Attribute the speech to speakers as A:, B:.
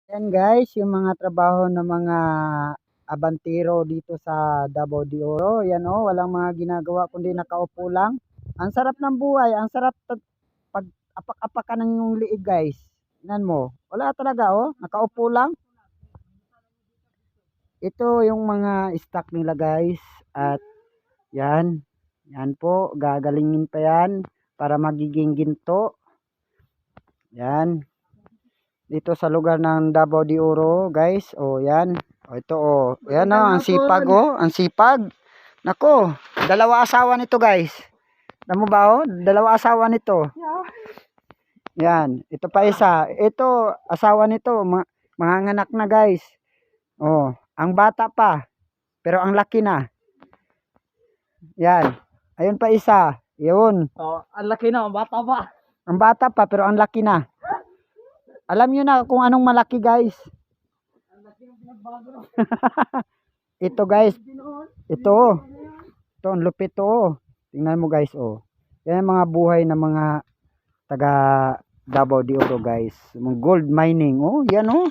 A: Yan guys, yung mga trabaho ng mga abantero dito sa Davao de Oro. Yan oh, walang mga ginagawa kundi nakaupo lang. Ang sarap ng buhay, ang sarap pag apak-apakan ng yung liig guys. Tingnan mo, wala talaga oh, nakaupo lang. Ito yung mga stock nila guys. At yan, yan po, gagalingin pa yan para magiging ginto. Yan. Dito sa lugar ng Davao de Oro, guys. Oh, yan. Oh, ito oh. Yan oh, ang sipag oh, ang sipag. Nako, dalawa asawa nito, guys. Alam mo ba oh, dalawa asawa nito. Yan, ito pa isa. Ito asawa nito, mga anak na, guys. Oh, ang bata pa, pero ang laki na. Yan. Ayun pa isa. Yun.
B: Oh, ang laki na, ang bata pa.
A: Ang bata pa, pero ang laki na. Alam nyo na kung anong malaki guys. Ito guys. Ito. Ito ang lupit to. Tingnan mo guys oh. Yan ang mga buhay ng mga taga Davao de Oro guys. Mga gold mining oh. Yan oh.